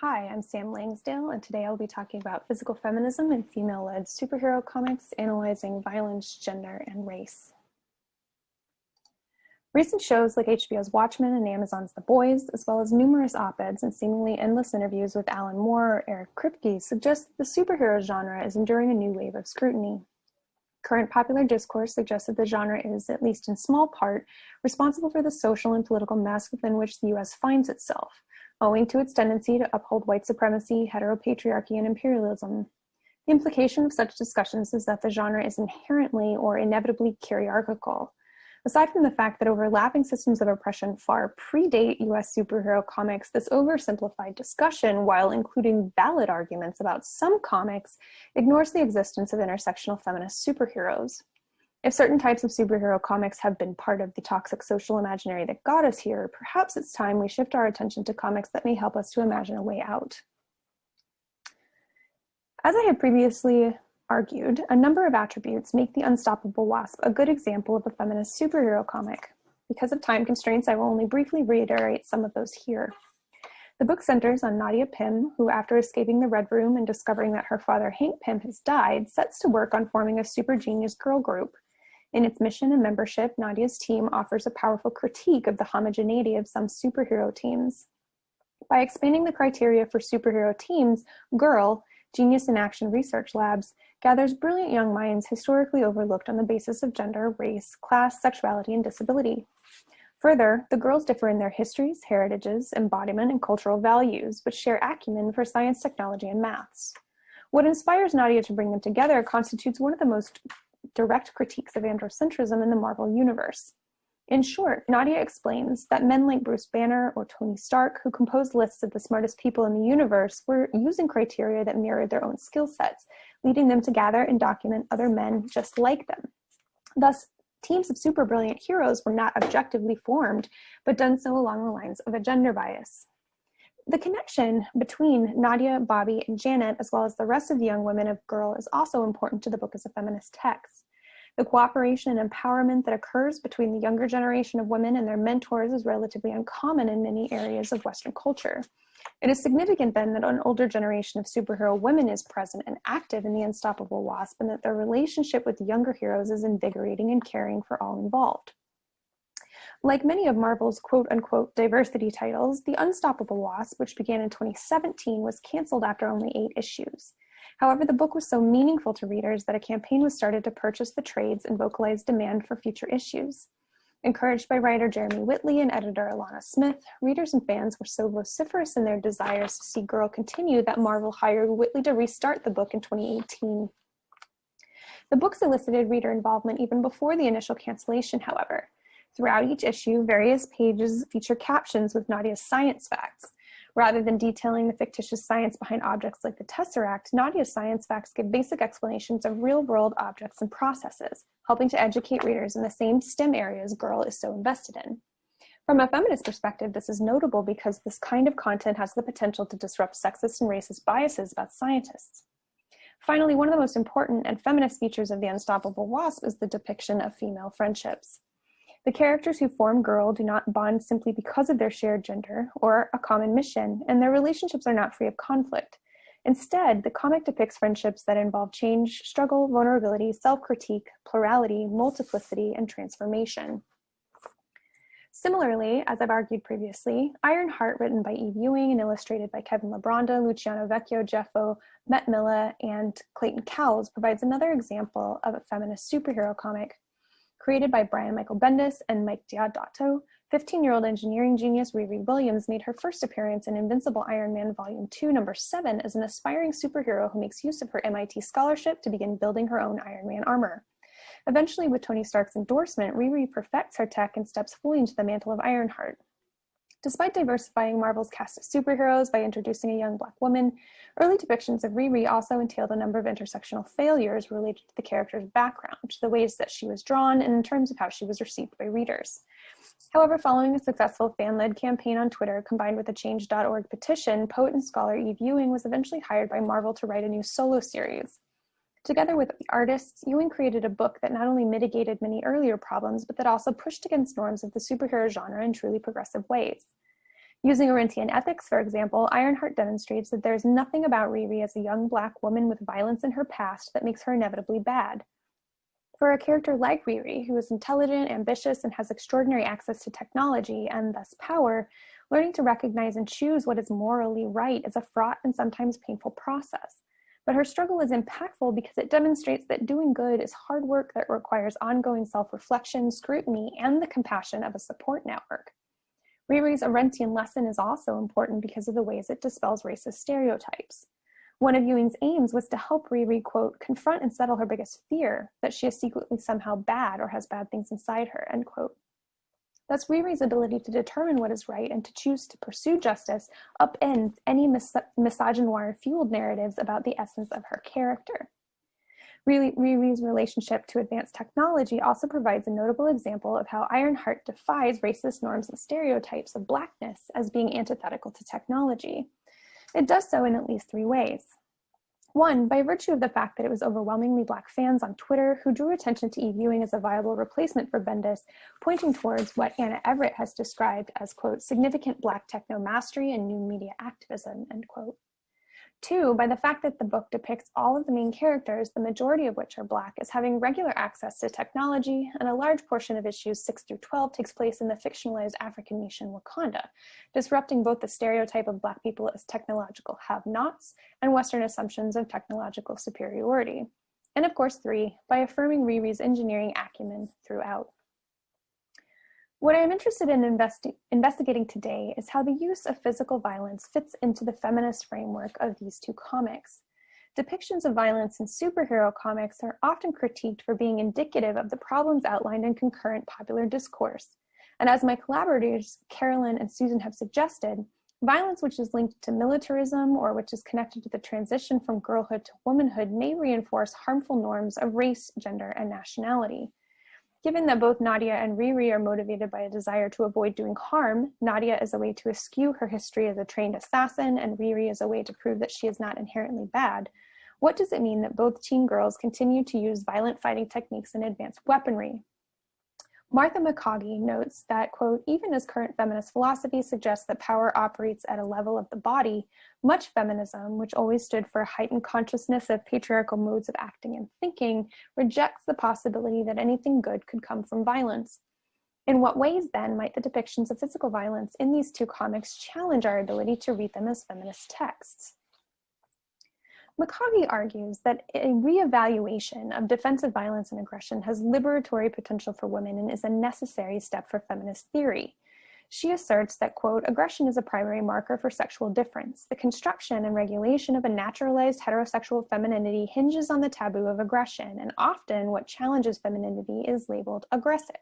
Hi, I'm Sam Langsdale, and today I'll be talking about physical feminism and female-led superhero comics, analyzing violence, gender, and race. Recent shows like HBO's Watchmen and Amazon's The Boys, as well as numerous op-eds and seemingly endless interviews with Alan Moore or Eric Kripke, suggest that the superhero genre is enduring a new wave of scrutiny. Current popular discourse suggests that the genre is, at least in small part, responsible for the social and political mess within which the US finds itself, owing to its tendency to uphold white supremacy, heteropatriarchy, and imperialism. The implication of such discussions is that the genre is inherently or inevitably hierarchical. Aside from the fact that overlapping systems of oppression far predate US superhero comics, this oversimplified discussion, while including valid arguments about some comics, ignores the existence of intersectional feminist superheroes. If certain types of superhero comics have been part of the toxic social imaginary that got us here, perhaps it's time we shift our attention to comics that may help us to imagine a way out. As I had previously argued, a number of attributes make The Unstoppable Wasp a good example of a feminist superhero comic. Because of time constraints, I will only briefly reiterate some of those here. The book centers on Nadia Pym, who, after escaping the Red Room and discovering that her father Hank Pym has died, sets to work on forming a super genius girl group. In its mission and membership, Nadia's team offers a powerful critique of the homogeneity of some superhero teams. By expanding the criteria for superhero teams, GIRL, Genius in Action Research Labs, gathers brilliant young minds historically overlooked on the basis of gender, race, class, sexuality, and disability. Further, the girls differ in their histories, heritages, embodiment, and cultural values, but share acumen for science, technology, and maths. What inspires Nadia to bring them together constitutes one of the most direct critiques of androcentrism in the Marvel Universe. In short, Nadia explains that men like Bruce Banner or Tony Stark, who composed lists of the smartest people in the universe, were using criteria that mirrored their own skill sets, leading them to gather and document other men just like them. Thus, teams of super brilliant heroes were not objectively formed, but done so along the lines of a gender bias. The connection between Nadia, Bobby, and Janet, as well as the rest of the young women of GIRL, is also important to the book as a feminist text. The cooperation and empowerment that occurs between the younger generation of women and their mentors is relatively uncommon in many areas of Western culture. It is significant then that an older generation of superhero women is present and active in The Unstoppable Wasp, and that their relationship with the younger heroes is invigorating and caring for all involved. Like many of Marvel's quote-unquote diversity titles, The Unstoppable Wasp, which began in 2017, was canceled after only 8 issues. However, the book was so meaningful to readers that a campaign was started to purchase the trades and vocalize demand for future issues. Encouraged by writer Jeremy Whitley and editor Alana Smith, readers and fans were so vociferous in their desires to see GIRL continue that Marvel hired Whitley to restart the book in 2018. The books elicited reader involvement even before the initial cancellation, however. Throughout each issue, various pages feature captions with Nadia's science facts. Rather than detailing the fictitious science behind objects like the Tesseract, Nadia's science facts give basic explanations of real-world objects and processes, helping to educate readers in the same STEM areas GIRL is so invested in. From a feminist perspective, this is notable because this kind of content has the potential to disrupt sexist and racist biases about scientists. Finally, one of the most important and feminist features of The Unstoppable Wasp is the depiction of female friendships. The characters who form GIRL do not bond simply because of their shared gender or a common mission, and their relationships are not free of conflict. Instead, the comic depicts friendships that involve change, struggle, vulnerability, self-critique, plurality, multiplicity, and transformation. Similarly, as I've argued previously, IRONHEART, written by Eve Ewing and illustrated by Kevin Labronda, Luciano Vecchio, Jeffo, Matt Milla, and Clayton Cowles, provides another example of a feminist superhero comic. Created by Brian Michael Bendis and Mike Deodato, 15-year-old engineering genius Riri Williams made her first appearance in Invincible Iron Man Volume 2, Number 7 as an aspiring superhero who makes use of her MIT scholarship to begin building her own Iron Man armor. Eventually, with Tony Stark's endorsement, Riri perfects her tech and steps fully into the mantle of Ironheart. Despite diversifying Marvel's cast of superheroes by introducing a young Black woman, early depictions of Riri also entailed a number of intersectional failures related to the character's background, the ways that she was drawn, and in terms of how she was received by readers. However, following a successful fan-led campaign on Twitter combined with a Change.org petition, poet and scholar Eve Ewing was eventually hired by Marvel to write a new solo series. Together with the artists, Ewing created a book that not only mitigated many earlier problems, but that also pushed against norms of the superhero genre in truly progressive ways. Using Arendtian ethics, for example, Ironheart demonstrates that there's nothing about Riri as a young Black woman with violence in her past that makes her inevitably bad. For a character like Riri, who is intelligent, ambitious, and has extraordinary access to technology and thus power, learning to recognize and choose what is morally right is a fraught and sometimes painful process. But her struggle is impactful because it demonstrates that doing good is hard work that requires ongoing self-reflection, scrutiny, and the compassion of a support network. Riri's Arendtian lesson is also important because of the ways it dispels racist stereotypes. One of Ewing's aims was to help Riri, quote, confront and settle her biggest fear, that she is secretly somehow bad or has bad things inside her, end quote. Thus, Riri's ability to determine what is right and to choose to pursue justice upends any misogynoir-fueled narratives about the essence of her character. Riri's relationship to advanced technology also provides a notable example of how Ironheart defies racist norms and stereotypes of Blackness as being antithetical to technology. It does so in at least 3 ways. 1, by virtue of the fact that it was overwhelmingly Black fans on Twitter who drew attention to Eve Ewing as a viable replacement for Bendis, pointing towards what Anna Everett has described as, quote, significant Black techno mastery and new media activism, end quote. 2, by the fact that the book depicts all of the main characters, the majority of which are Black, as having regular access to technology, and a large portion of issues 6 through 12 takes place in the fictionalized African nation Wakanda, disrupting both the stereotype of Black people as technological have-nots and Western assumptions of technological superiority. And of course 3, by affirming Riri's engineering acumen throughout. What I am interested in investigating today is how the use of physical violence fits into the feminist framework of these 2 comics. Depictions of violence in superhero comics are often critiqued for being indicative of the problems outlined in concurrent popular discourse. And as my collaborators, Carolyn and Susan, have suggested, violence which is linked to militarism or which is connected to the transition from girlhood to womanhood may reinforce harmful norms of race, gender, and nationality. Given that both Nadia and Riri are motivated by a desire to avoid doing harm, Nadia is a way to eschew her history as a trained assassin, and Riri is a way to prove that she is not inherently bad, what does it mean that both teen girls continue to use violent fighting techniques and advanced weaponry? Martha McCaughey notes that, quote, even as current feminist philosophy suggests that power operates at a level of the body, much feminism, which always stood for a heightened consciousness of patriarchal modes of acting and thinking, rejects the possibility that anything good could come from violence. In what ways, then, might the depictions of physical violence in these 2 comics challenge our ability to read them as feminist texts? McCaughey argues that a reevaluation of defensive violence and aggression has liberatory potential for women and is a necessary step for feminist theory. She asserts that, quote, aggression is a primary marker for sexual difference. The construction and regulation of a naturalized heterosexual femininity hinges on the taboo of aggression, and often what challenges femininity is labeled aggressive.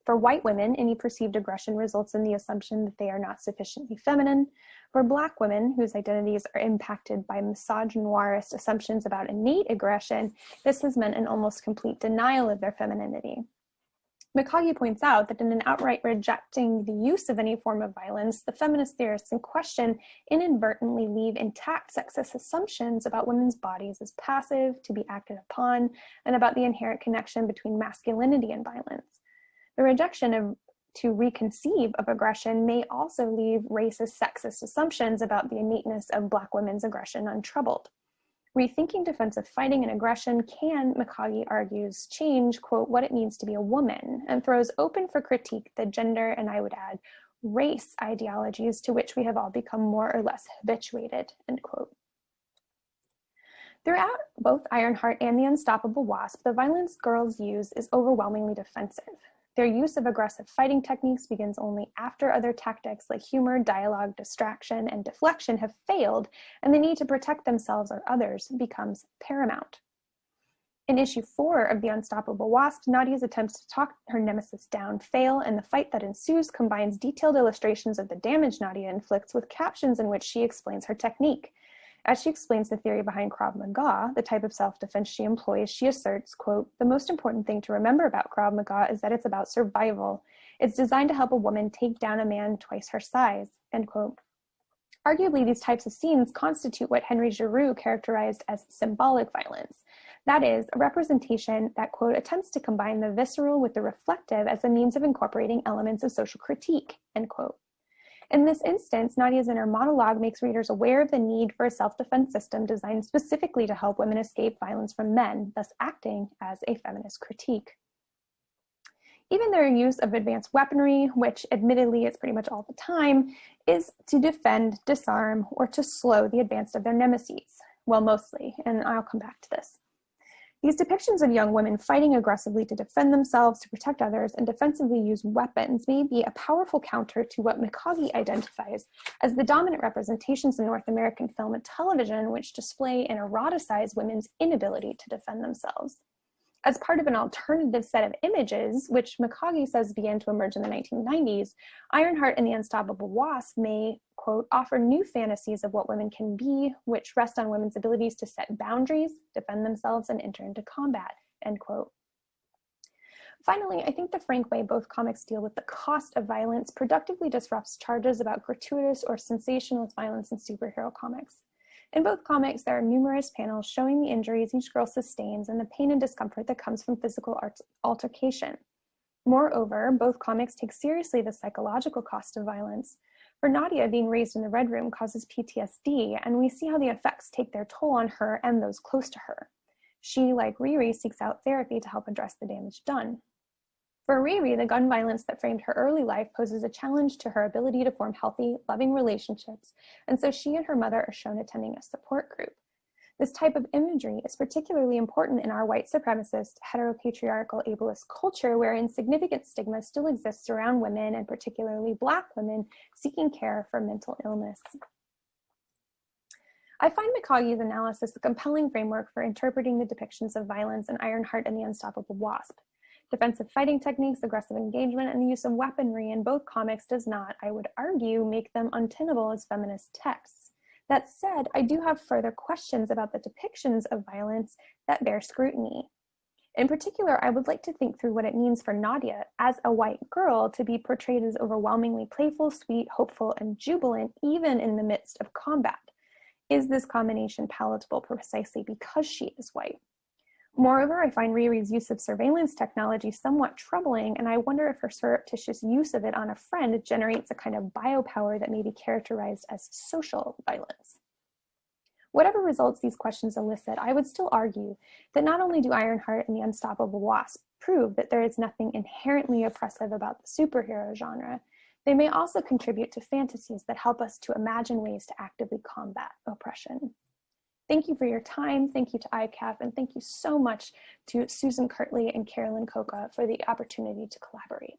For white women, any perceived aggression results in the assumption that they are not sufficiently feminine. For Black women, whose identities are impacted by misogynoirist assumptions about innate aggression, this has meant an almost complete denial of their femininity. McCaughey points out that in an outright rejecting the use of any form of violence, the feminist theorists in question inadvertently leave intact sexist assumptions about women's bodies as passive, to be acted upon, and about the inherent connection between masculinity and violence. The rejection to reconceive of aggression may also leave racist, sexist assumptions about the innateness of Black women's aggression untroubled. Rethinking defensive fighting and aggression can, McCaughey argues, change, quote, what it means to be a woman, and throws open for critique the gender, and I would add, race ideologies to which we have all become more or less habituated, end quote. Throughout both Ironheart and The Unstoppable Wasp, the violence girls use is overwhelmingly defensive. Their use of aggressive fighting techniques begins only after other tactics like humor, dialogue, distraction, and deflection have failed, and the need to protect themselves or others becomes paramount. In issue 4 of The Unstoppable Wasp, Nadia's attempts to talk her nemesis down fail, and the fight that ensues combines detailed illustrations of the damage Nadia inflicts with captions in which she explains her technique. As she explains the theory behind Krav Maga, the type of self-defense she employs, she asserts, quote, the most important thing to remember about Krav Maga is that it's about survival. It's designed to help a woman take down a man twice her size, end quote. Arguably, these types of scenes constitute what Henry Giroux characterized as symbolic violence. That is, a representation that, quote, attempts to combine the visceral with the reflective as a means of incorporating elements of social critique, end quote. In this instance, Nadia's inner monologue makes readers aware of the need for a self-defense system designed specifically to help women escape violence from men, thus acting as a feminist critique. Even their use of advanced weaponry, which admittedly is pretty much all the time, is to defend, disarm, or to slow the advance of their nemesis. Well, mostly, and I'll come back to this. These depictions of young women fighting aggressively to defend themselves, to protect others, and defensively use weapons may be a powerful counter to what McCaughey identifies as the dominant representations in North American film and television, which display and eroticize women's inability to defend themselves. As part of an alternative set of images, which McCaughey says began to emerge in the 1990s, Ironheart and the Unstoppable Wasp may, quote, offer new fantasies of what women can be, which rest on women's abilities to set boundaries, defend themselves, and enter into combat, end quote. Finally, I think the frank way both comics deal with the cost of violence productively disrupts charges about gratuitous or sensationalist violence in superhero comics. In both comics, there are numerous panels showing the injuries each girl sustains and the pain and discomfort that comes from physical altercation. Moreover, both comics take seriously the psychological cost of violence. For Nadia, being raised in the Red Room causes PTSD, and we see how the effects take their toll on her and those close to her. She, like Riri, seeks out therapy to help address the damage done. For Riri, the gun violence that framed her early life poses a challenge to her ability to form healthy, loving relationships, and so she and her mother are shown attending a support group. This type of imagery is particularly important in our white supremacist, heteropatriarchal, ableist culture wherein significant stigma still exists around women, and particularly Black women, seeking care for mental illness. I find McCaughey's analysis a compelling framework for interpreting the depictions of violence in Ironheart and the Unstoppable Wasp. Defensive fighting techniques, aggressive engagement, and the use of weaponry in both comics does not, I would argue, make them untenable as feminist texts. That said, I do have further questions about the depictions of violence that bear scrutiny. In particular, I would like to think through what it means for Nadia, as a white girl, to be portrayed as overwhelmingly playful, sweet, hopeful, and jubilant, even in the midst of combat. Is this combination palatable precisely because she is white? Moreover, I find Riri's use of surveillance technology somewhat troubling, and I wonder if her surreptitious use of it on a friend generates a kind of biopower that may be characterized as social violence. Whatever results these questions elicit, I would still argue that not only do Ironheart and the Unstoppable Wasp prove that there is nothing inherently oppressive about the superhero genre, they may also contribute to fantasies that help us to imagine ways to actively combat oppression. Thank you for your time. Thank you to ICAF, and thank you so much to Susan Kirtley and Carolyn Coca for the opportunity to collaborate.